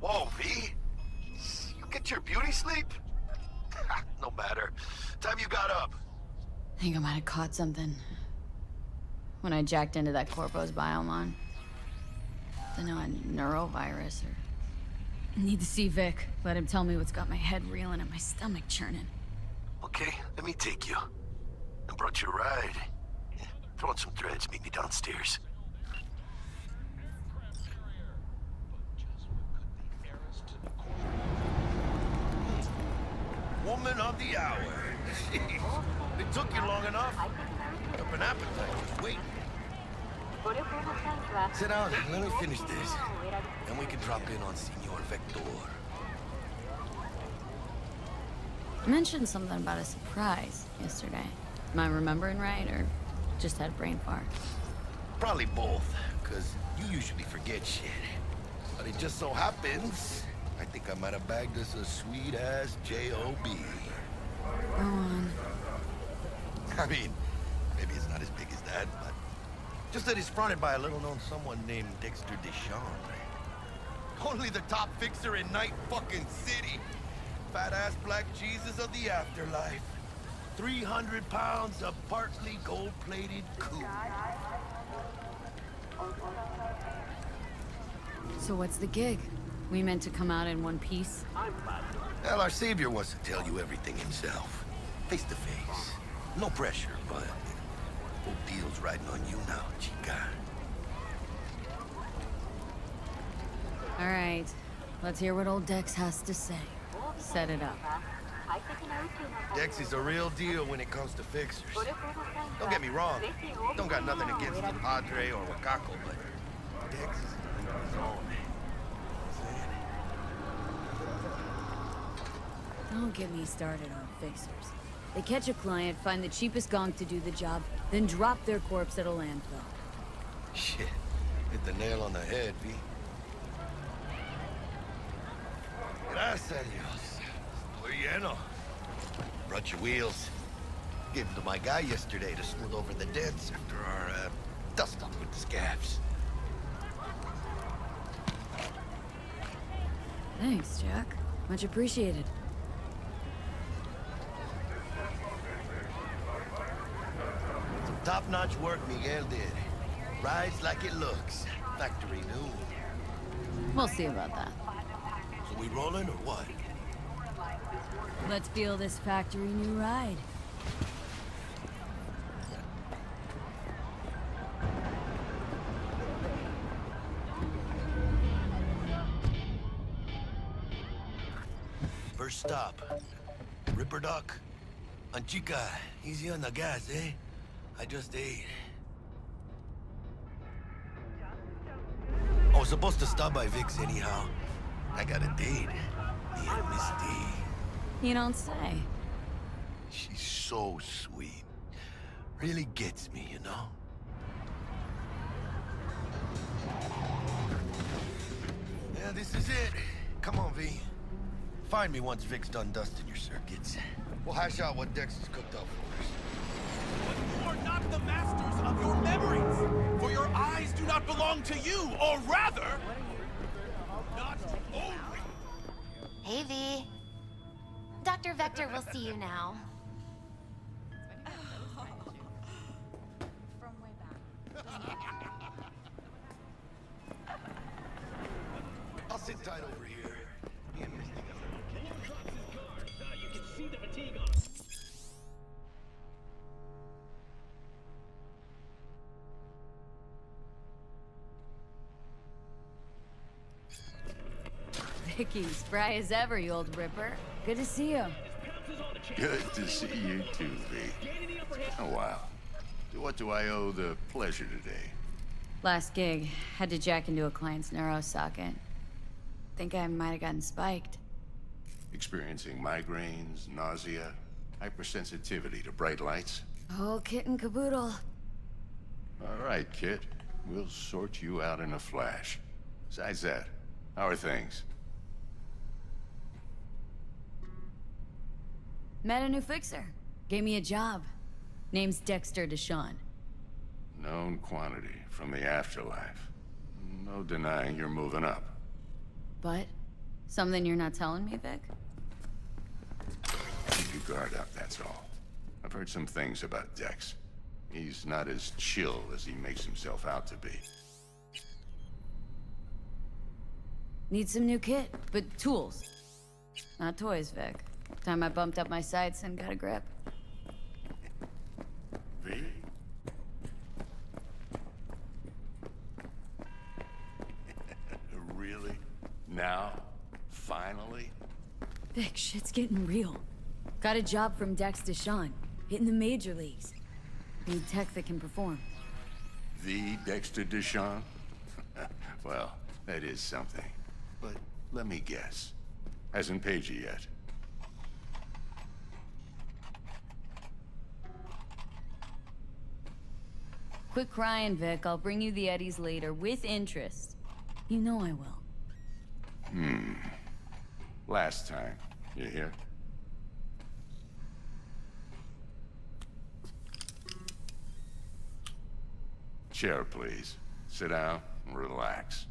Whoa, V? You get your beauty sleep? No matter. Time you got up. I think I might have caught something when I jacked into that Corpo's biomon. Don't know, a neurovirus or... Need to see Vic. Let him tell me what's got my head reeling and my stomach churning. Okay, let me take you. I brought you a ride. Yeah, throw on some threads, meet me downstairs. Woman of the hour. It took you long enough. Up an appetite. Wait. Sit down. Let me finish this. Then we can drop in on Senor Vector. You mentioned something about a surprise yesterday. Am I remembering right, or just had a brain fart? Probably both, because you usually forget shit. But it just so happens, I think I might have bagged us a sweet-ass J.O.B. Go on. I mean, maybe it's not as big as that, but just that it's fronted by a little-known someone named Dexter Deshawn. Only the top fixer in Night fucking City. Fat-ass black Jesus of the afterlife. 300 pounds of partly gold-plated coup. So what's the gig? We meant to come out in one piece? Well, our savior wants to tell you everything himself. Face to face. No pressure, but full deal's riding on you now, chica. All right. Let's hear what old Dex has to say. Set it up. Dex is a real deal when it comes to fixers. Don't get me wrong. Don't got nothing against the Padre or Wakako, but Dex is on his own. Don't get me started on fixers. They catch a client, find the cheapest gonk to do the job, then drop their corpse at a landfill. Shit. Hit the nail on the head, V. Gracias a Dios. Estoy lleno. Brought your wheels. Gave them to my guy yesterday to smooth over the dents after our, dust-up with the scabs. Thanks, Jack. Much appreciated. Some top-notch work Miguel did. Rides like it looks. Factory new. We'll see about that. So we rolling or what? Let's feel this factory new ride. First stop. Ripper Duck. And chica, easy on the gas, eh? I just ate. I was supposed to stop by Vic's anyhow. I got a date. Me and Misty. You don't say. She's so sweet. Really gets me, you know? Yeah, this is it. Come on, V. Find me once Vic's done dusting your circuits. We'll hash out what Dex has cooked up for us. But you are not the masters of your memories, for your eyes do not belong to you, or rather, not only... Hey, V. Dr. Vector will see you now. I'll sit tight over here. Me and Misty got You can see the fatigue on Vicky, spry as ever, you old ripper. Good to see you. Good to see you too, V. Oh, wow. To what do I owe the pleasure today? Last gig, had to jack into a client's neuro socket. Think I might have gotten spiked. Experiencing migraines, nausea, hypersensitivity to bright lights? Oh, kit and caboodle. All right, kid. We'll sort you out in a flash. Besides that, how are things? Met a new fixer. Gave me a job. Name's Dexter Deshawn. Known quantity from the afterlife. No denying you're moving up. But Something you're not telling me, Vic? Keep your guard up, that's all. I've heard some things about Dex. He's not as chill as he makes himself out to be. Need some new kit, but tools. Not toys, Vic. Time I bumped up my sights and got a grip. V? Really? Now? Finally? Vic, shit's getting real. Got a job from Dex Deshawn, hitting the major leagues. Need tech that can perform. The Dexter Deshawn? Well, that is something. But let me guess. Hasn't paid you yet. Quit crying, Vic. I'll bring you the Eddies later, with interest. You know I will. Last time. You hear? Chair, please. Sit down and relax.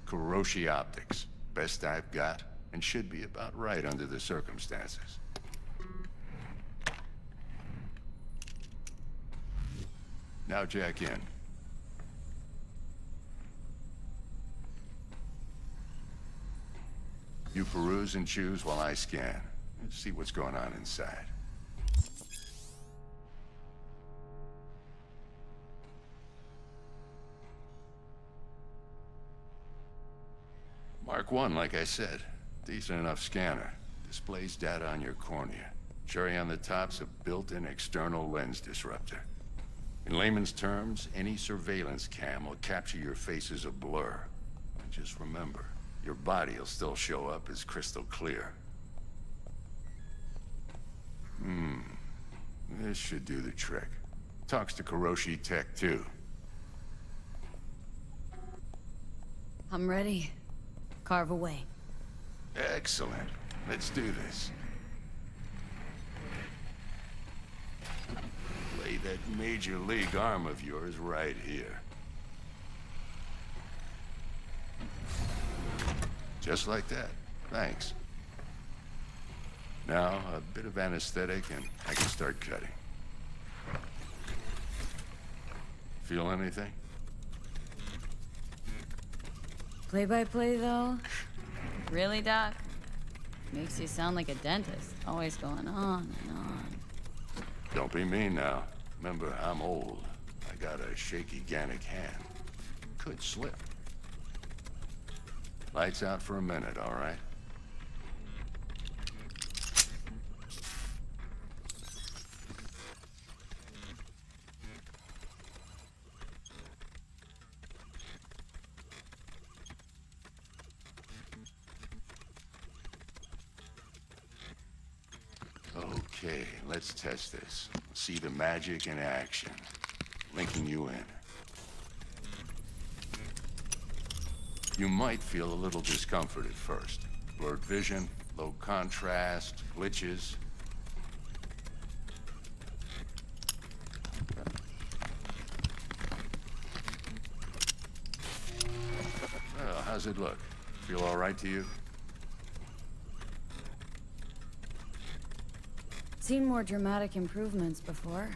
Kuroshi Optics. Best I've got, and should be about right under the circumstances. Now jack in. You peruse and choose while I scan. Let's see what's going on inside. Mark 1, like I said. Decent enough scanner. Displays data on your cornea. Cherry on the top's a built-in external lens disruptor. In layman's terms, any surveillance cam will capture your face as a blur. And just remember, your body will still show up as crystal clear. This should do the trick. Talks to Kuroshi Tech, too. I'm ready. Carve away. Excellent. Let's do this. Lay that major league arm of yours right here. Just like that. Thanks. Now, a bit of anesthetic and I can start cutting. Feel anything? Play-by-play, though? Really, Doc? Makes you sound like a dentist. Always going on and on. Don't be mean now. Remember, I'm old. I got a shaky Gannic hand. Could slip. Lights out for a minute, all right? Okay, let's test this. See the magic in action. Linking you in. You might feel a little discomfort at first. Blurred vision, low contrast, glitches. Well, how's it look? Feel all right to you? Seen more dramatic improvements before.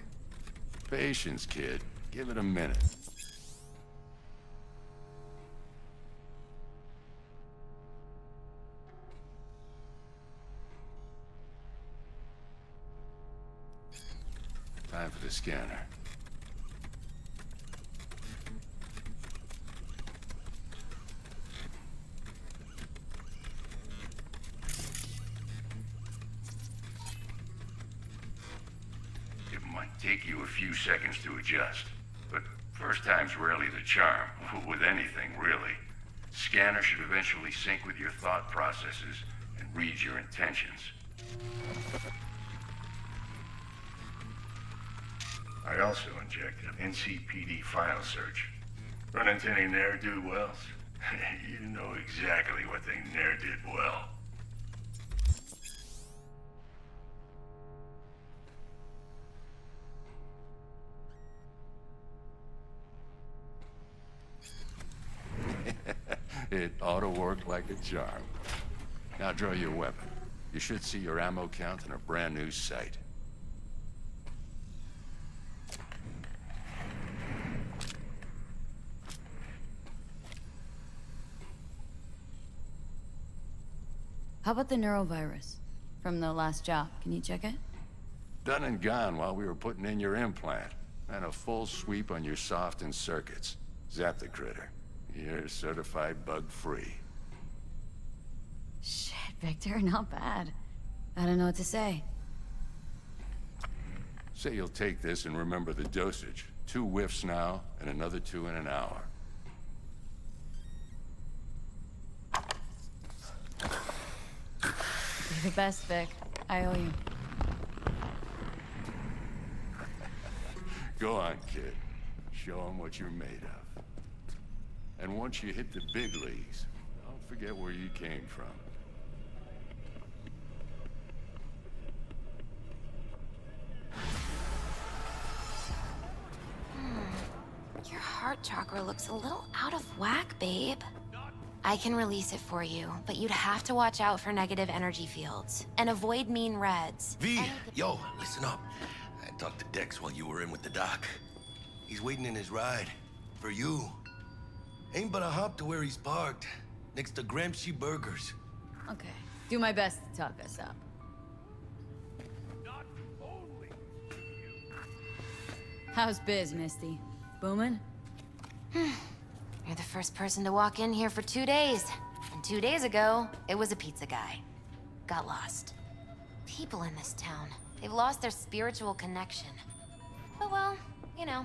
Patience, kid. Give it a minute. Time for the scanner. It might take you a few seconds to adjust, but first time's rarely the charm, with anything, really. Scanner should eventually sync with your thought processes and read your intentions. I also injected an NCPD file search. Run into any ne'er-do-wells? You know exactly what they ne'er did well. It ought to work like a charm. Now draw your weapon. You should see your ammo count in a brand new sight. How about the neurovirus from the last job? Can you check it? Done and gone while we were putting in your implant. And a full sweep on your soft and circuits. Zap the critter. You're certified bug-free. Shit, Victor, not bad. I don't know what to say. Say you'll take this and remember the dosage. 2 whiffs now, and another 2 in an hour. You're the best, Vic. I owe you. Go on, kid. Show them what you're made of. And once you hit the big leagues, don't forget where you came from. Your heart chakra looks a little out of whack, babe. I can release it for you, but you'd have to watch out for negative energy fields and avoid mean reds. V, yo, listen up. I talked to Dex while you were in with the doc. He's waiting in his ride. For you. Ain't but a hop to where he's parked. Next to Gramsci Burgers. Okay. Do my best to talk us up. Not only How's biz, Misty? Booming? You're the first person to walk in here for 2 days. And 2 days ago, it was a pizza guy. Got lost. People in this town, they've lost their spiritual connection. But well, you know,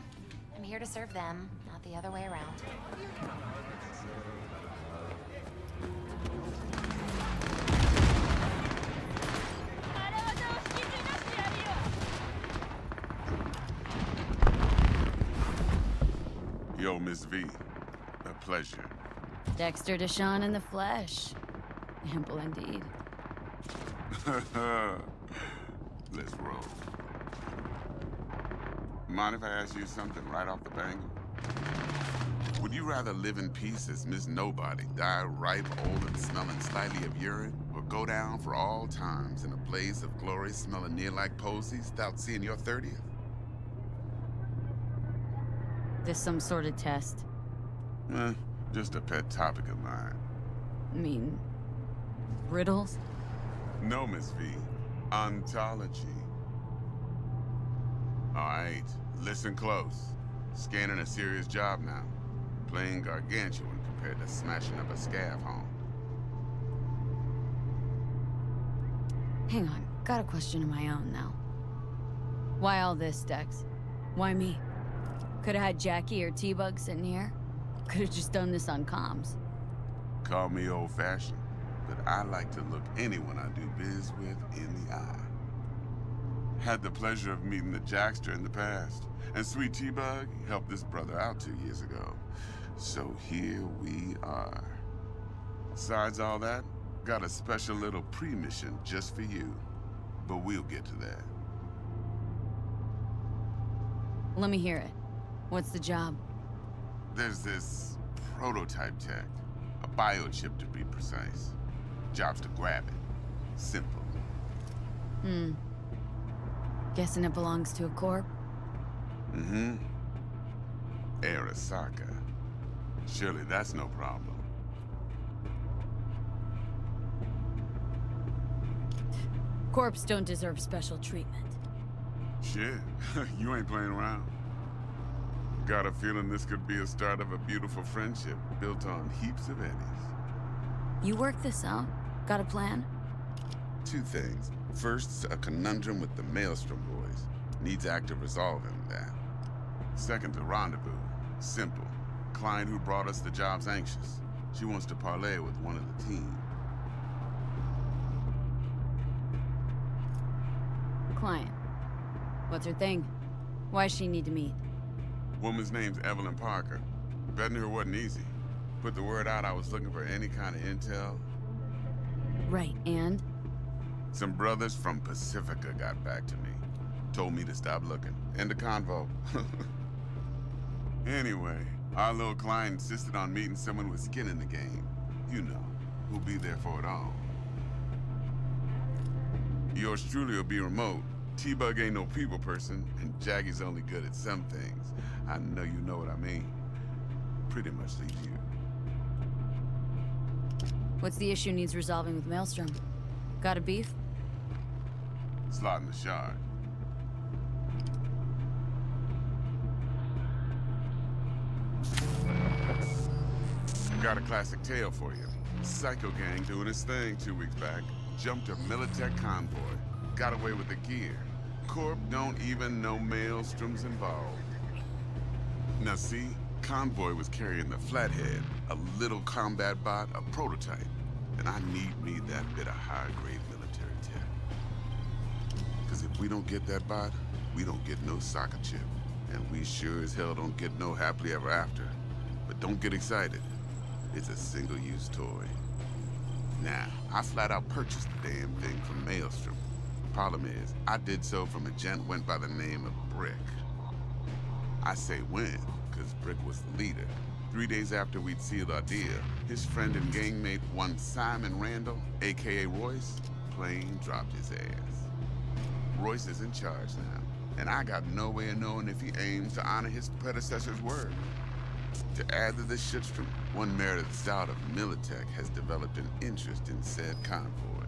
I'm here to serve them, not the other way around. Yo, Miss V. A pleasure. Dexter Deshawn in the flesh. Ample indeed. Let's roll. Mind if I ask you something right off the bangle? Would you rather live in peace as Miss Nobody, die ripe, old, and smelling slightly of urine, or go down for all times in a blaze of glory smelling near like posies without seeing your 30th? This some sort of test? Just a pet topic of mine. I mean, riddles? No, Miss V. Ontology. All right, listen close. Scanning a serious job now. Playing gargantuan compared to smashing up a scav home. Hang on, got a question of my own now. Why all this, Dex? Why me? Could've had Jackie or T-Bug sitting here. Could've just done this on comms. Call me old-fashioned, but I like to look anyone I do biz with in the eye. Had the pleasure of meeting the Jackster in the past, and Sweet T-Bug helped this brother out 2 years ago. So here we are. Besides all that, got a special little pre-mission just for you. But we'll get to that. Let me hear it. What's the job? There's this prototype tech, a biochip to be precise. Job's to grab it. Simple. Guessing it belongs to a corp? Mm-hmm. Arasaka. Surely that's no problem. Corps don't deserve special treatment. Shit, you ain't playing around. Got a feeling this could be a start of a beautiful friendship built on heaps of eddies. You work this out? Got a plan? 2 things. First, a conundrum with the Maelstrom boys. Needs active resolving that. Second, a rendezvous. Simple. Client who brought us the job's anxious. She wants to parlay with one of the team. Client. What's her thing? Why's she need to meet? Woman's name's Evelyn Parker. Betting her wasn't easy. Put the word out I was looking for any kind of intel. Right, and? Some brothers from Pacifica got back to me. Told me to stop looking. End of convo. Anyway, Our little client insisted on meeting someone with skin in the game. You know, who'll be there for it all. Yours truly will be remote. T-Bug ain't no people person, and Jaggy's only good at some things. I know you know what I mean. Pretty much leave you. What's the issue needs resolving with Maelstrom? Got a beef? Slot in the shard. Got a classic tale for you. Psycho gang doing his thing 2 weeks back. Jumped a Militech convoy. Got away with the gear. Corp don't even know Maelstrom's involved. Now see, convoy was carrying the Flathead, a little combat bot, a prototype. And I need me that bit of high-grade military tech. Because if we don't get that bot, we don't get no soccer chip. And we sure as hell don't get no happily ever after. But don't get excited. It's a single-use toy. Now, I flat out purchased the damn thing from Maelstrom. Problem is, I did so from a gent went by the name of Brick. I say when, because Brick was the leader. 3 days after we'd sealed our deal, his friend and gangmate, one Simon Randall, aka Royce, plain dropped his ass. Royce is in charge now, and I got no way of knowing if he aims to honor his predecessor's word. To add to this shitstrom, one merited stout of Militech has developed an interest in said convoy.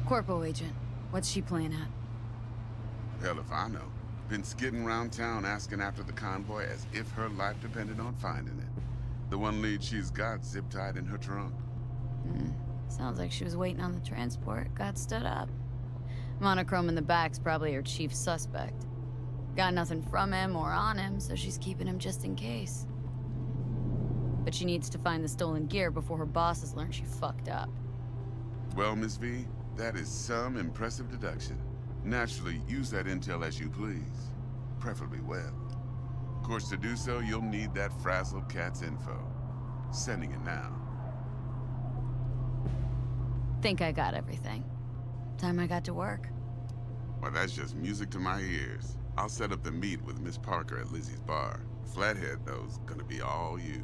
Corpo agent. What's she playing at? Hell if I know. Been skidding around town asking after the convoy as if her life depended on finding it. The one lead she's got zip-tied in her trunk. Sounds like she was waiting on the transport, got stood up. Monochrome in the back's probably her chief suspect. Got nothing from him or on him, so she's keeping him just in case. But she needs to find the stolen gear before her bosses learn she fucked up. Well, Miss V, that is some impressive deduction. Naturally, use that intel as you please. Preferably well. Of course, to do so, you'll need that frazzled cat's info. Sending it now. Think I got everything. Time I got to work. Well, that's just music to my ears. I'll set up the meet with Miss Parker at Lizzie's bar. Flathead, though's gonna be all you.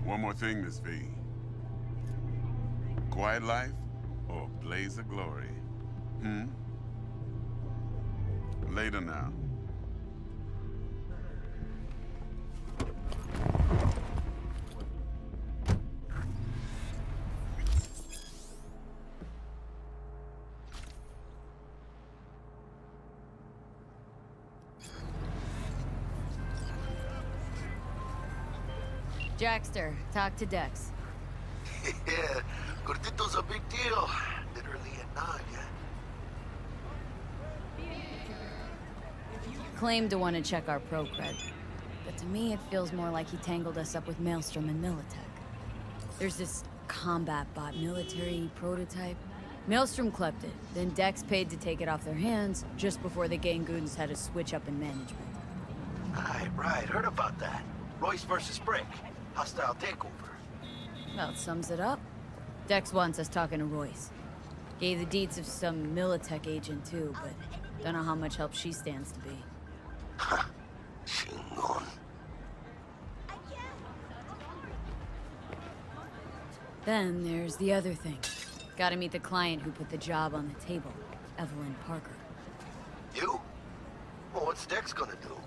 One more thing, Miss V. Quiet life or blaze of glory? Later now. Jackster, talk to Dex. Yeah, Gordito's a big deal. Literally at 9, yeah. Claimed to want to check our pro cred, but to me it feels more like he tangled us up with Maelstrom and Militech. There's this combat bot military prototype. Maelstrom clept it, then Dex paid to take it off their hands just before the Gangoons had a switch up in management. Right, heard about that. Royce versus Brick. Hostile takeover. Well, it sums it up. Dex wants us talking to Royce. Gave the deeds of some Militech agent too, but don't know how much help she stands to be. Chingon. Then there's the other thing. Gotta meet the client who put the job on the table, Evelyn Parker. You? Well, what's Dex gonna do?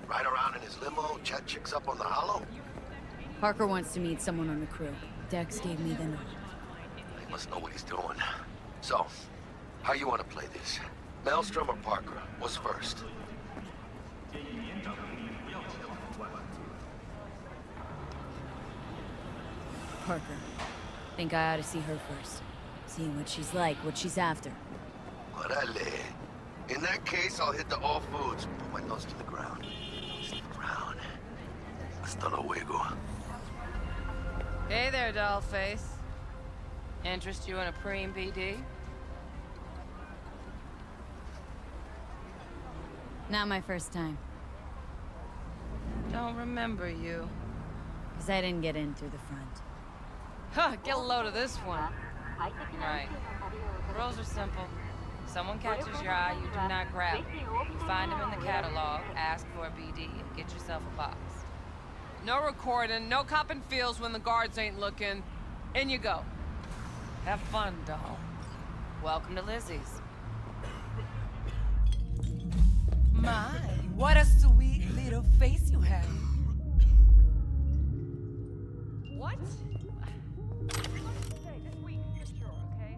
Ride around in his limo, chat chicks up on the hollow? Parker wants to meet someone on the crew. Dex gave me the nod. He must know what he's doing. So, how you want to play this? Maelstrom or Parker? What's first? Parker. Think I ought to see her first. See what she's like, what she's after. Orale. In that case, I'll hit the all foods. Put my nose to the ground. Sniff around. Hasta luego. Hey there, dollface. Interest you in a preem BD? Not my first time. Don't remember you. Because I didn't get in through the front. Huh, get a load of this one. Right. Rules are simple. someone catches your eye, you do not grab him. You find him in the catalog, ask for a BD, and get yourself a box. No recording, no copping feels when the guards ain't looking. In you go. Have fun, doll. Welcome to Lizzie's. My, what a sweet little face you have. What? This week, for sure, okay?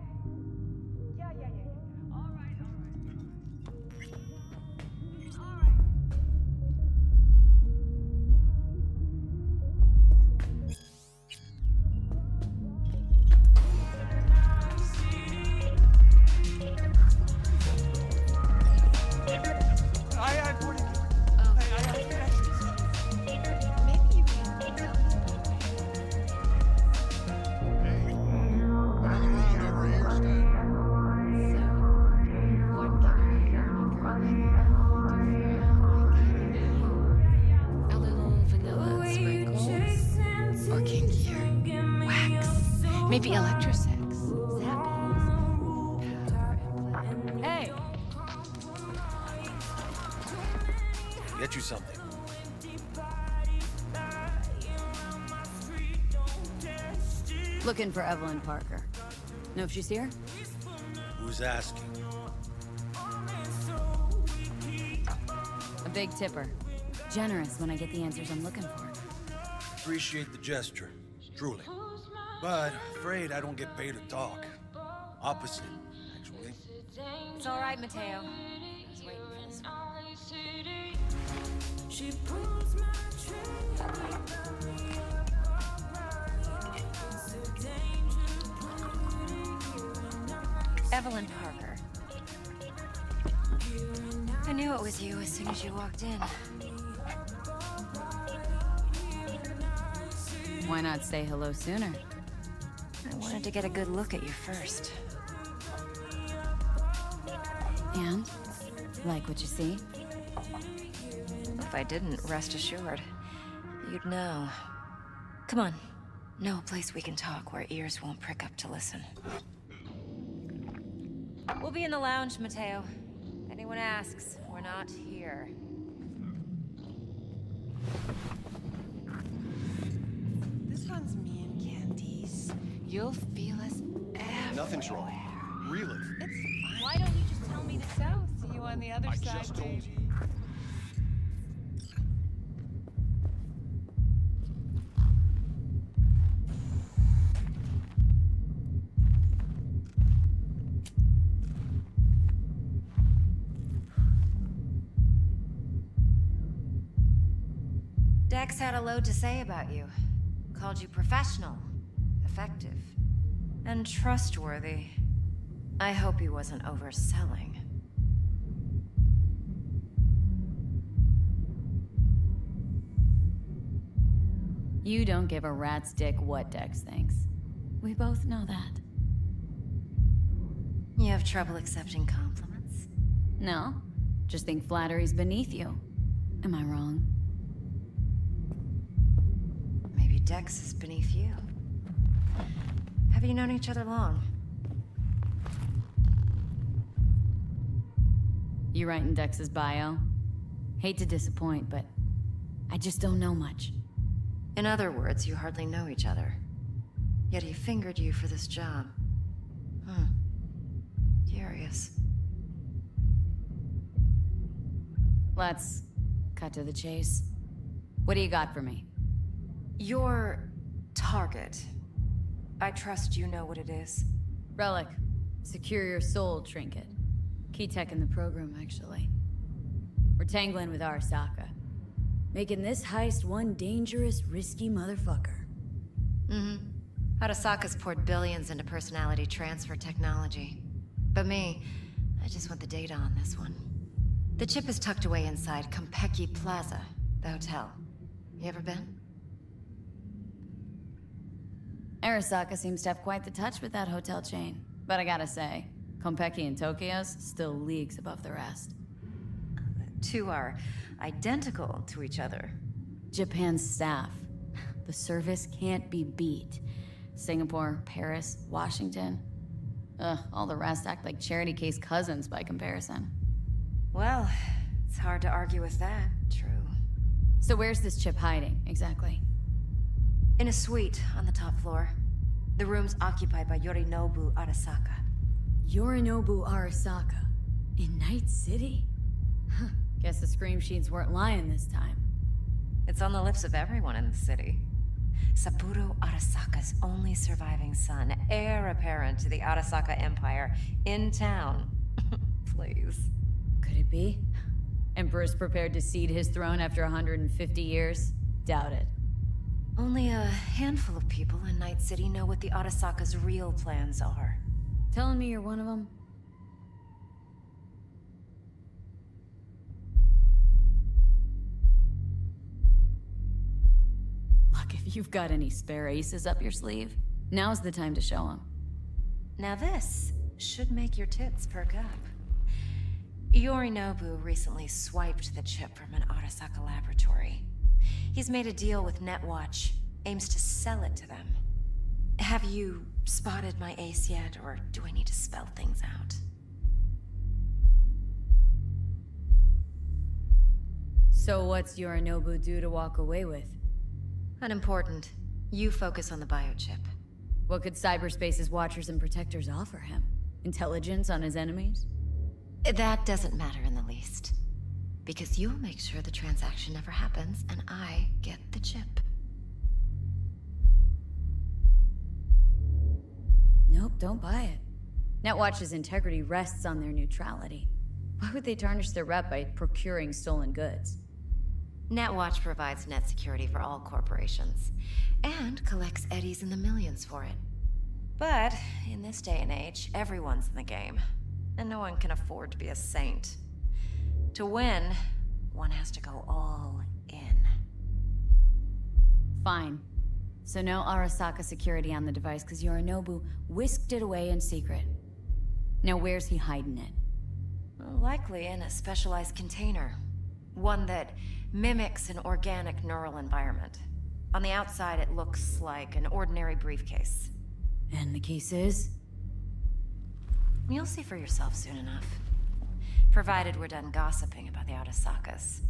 Yeah. All right. A little vanilla sprinkles. Or kinkier. Wax. Maybe electrosex. Zapping. Hey! Get you something. Looking for Evelyn Parker. Know if she's here? Who's asking? A big tipper. Generous when I get the answers I'm looking for. Appreciate the gesture, truly. But afraid I don't get paid to talk. Opposite, actually. It's all right, Mateo. I was waiting for this one. Evelyn Parker. I knew it was you as soon as you walked in. Why not say hello sooner? I wanted to get a good look at you first. And? Like what you see? If I didn't, rest assured, you'd know. Come on. Know a place we can talk where ears won't prick up to listen. We'll be in the lounge, Mateo. Anyone asks, we're not here. This one's me and Candice. You'll feel us everywhere. Nothing's wrong. Really. It's fine. Why don't you just tell me to go? See you on the other side, just told baby. Dex had a load to say about you. Called you professional, effective, and trustworthy. I hope he wasn't overselling. You don't give a rat's dick what Dex thinks. We both know that. You have trouble accepting compliments? No, just think flattery's beneath you. Am I wrong? Maybe Dex is beneath you. Have you known each other long? You writing Dex's bio? Hate to disappoint, but I just don't know much. In other words, you hardly know each other. Yet he fingered you for this job. Curious. Let's cut to the chase. What do you got for me? Your target. I trust you know what it is. Relic. Secure your soul trinket. Key tech in the program, actually. We're tangling with Arasaka. Making this heist one dangerous, risky motherfucker. Arasaka's poured billions into personality transfer technology. But me, I just want the data on this one. The chip is tucked away inside Konpeki Plaza, the hotel. You ever been? Arasaka seems to have quite the touch with that hotel chain. But I gotta say, Konpeki in Tokyo's still leagues above the rest. The two are identical to each other. Japan's staff. The service can't be beat. Singapore, Paris, Washington. All the rest act like charity case cousins by comparison. Well, it's hard to argue with that. True. So where's this chip hiding, exactly? In a suite on the top floor. The room's occupied by Yorinobu Arasaka. Yorinobu Arasaka? In Night City? Huh. Guess the scream sheets weren't lying this time. It's on the lips of everyone in the city. Saburo Arasaka's only surviving son, heir apparent to the Arasaka Empire, in town. Please. Could it be? Emperor's prepared to cede his throne after 150 years? Doubt it. Only a handful of people in Night City know what the Arasaka's real plans are. Telling me you're one of them? Look, if you've got any spare aces up your sleeve, now's the time to show them. Now this should make your tits perk up. Yorinobu recently swiped the chip from an Arasaka laboratory. He's made a deal with Netwatch, aims to sell it to them. Have you spotted my ace yet, or do I need to spell things out? So what's Yorinobu due to walk away with? Unimportant. You focus on the biochip. What could cyberspace's watchers and protectors offer him? Intelligence on his enemies? That doesn't matter in the least. Because you'll make sure the transaction never happens, and I get the chip. Nope, don't buy it. Netwatch's integrity rests on their neutrality. Why would they tarnish their rep by procuring stolen goods? Netwatch provides net security for all corporations, and collects eddies in the millions for it. But, in this day and age, everyone's in the game, and no one can afford to be a saint. To win, one has to go all in. Fine. So no Arasaka security on the device, because Yorinobu whisked it away in secret. Now where's he hiding it? Well, likely in a specialized container. One that mimics an organic neural environment. On the outside, it looks like an ordinary briefcase. And the case is? You'll see for yourself soon enough. Provided we're done gossiping about the Arasakas.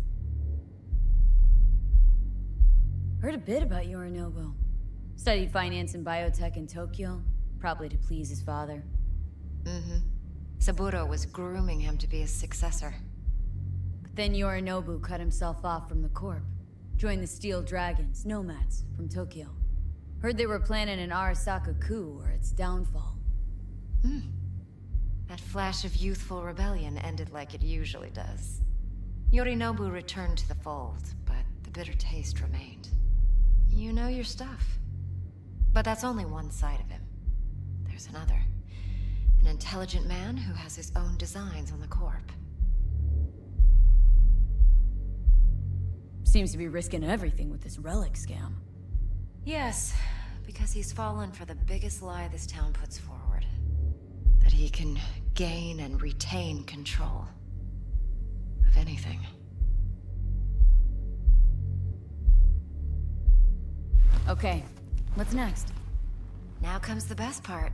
Heard a bit about Yorinobu. Studied finance and biotech in Tokyo, probably to please his father. Mm-hmm. Saburo was grooming him to be his successor. But then Yorinobu cut himself off from the Corp. Joined the Steel Dragons, nomads, from Tokyo. Heard they were planning an Arasaka coup or its downfall. That flash of youthful rebellion ended like it usually does. Yorinobu returned to the fold, but the bitter taste remained. You know your stuff. But that's only one side of him. There's another. An intelligent man who has his own designs on the Corp. Seems to be risking everything with this relic scam. Yes, because he's fallen for the biggest lie this town puts forward. That he can gain and retain control of anything. Okay, what's next? Now comes the best part.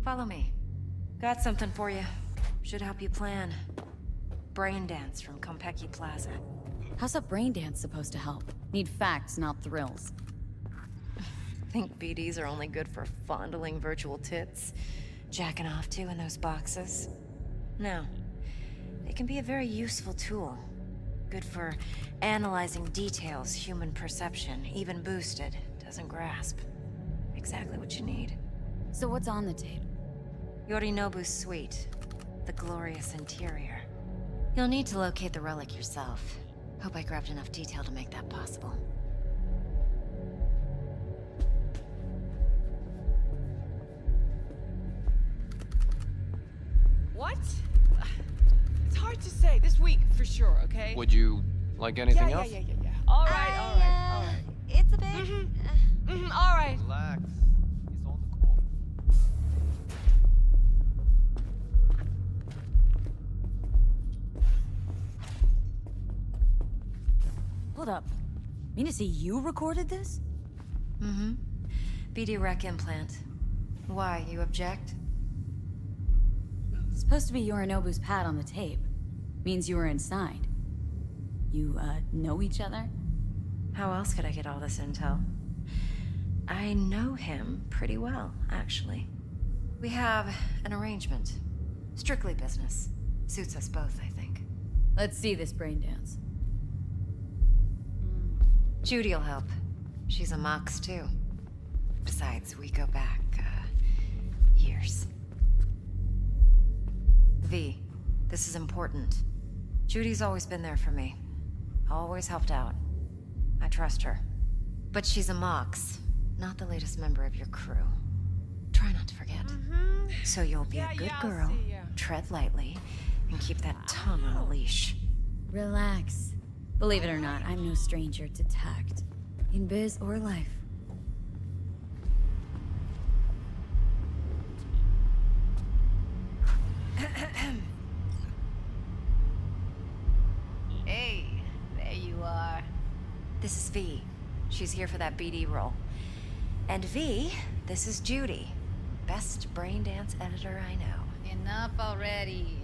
Follow me. Got something for you. Should help you plan. Brain dance from Konpeki Plaza. How's a brain dance supposed to help? Need facts, not thrills. Think BDs are only good for fondling virtual tits? Jacking off to in those boxes? No. They can be a very useful tool. Good for analyzing details human perception, even boosted, doesn't grasp. Exactly what you need. So what's on the tape? Yorinobu's suite. The glorious interior. You'll need to locate the relic yourself. Hope I grabbed enough detail to make that possible. What? It's hard to say. This week, for sure, okay? Would you like anything else? Yeah. All right. It's a bit... All right. Relax. He's on the call. Hold up. Mean to say you recorded this? BD rec implant. Why, you object? Supposed to be Yorinobu's pad on the tape. Means you were inside. You, know each other? How else could I get all this intel? I know him pretty well, actually. We have an arrangement. Strictly business. Suits us both, I think. Let's see this brain dance. Judy'll help. She's a Mox, too. Besides, we go back, years. V, this is important. Judy's always been there for me. Always helped out. I trust her. But she's a Mox, not the latest member of your crew. Try not to forget. So you'll be a good girl, tread lightly, and keep that tongue on a leash. Relax. Believe it or not, I'm no stranger to tact. In biz or life. Hey, there you are. This is V. She's here for that BD role. And V, this is Judy. Best brain dance editor I know. Enough already.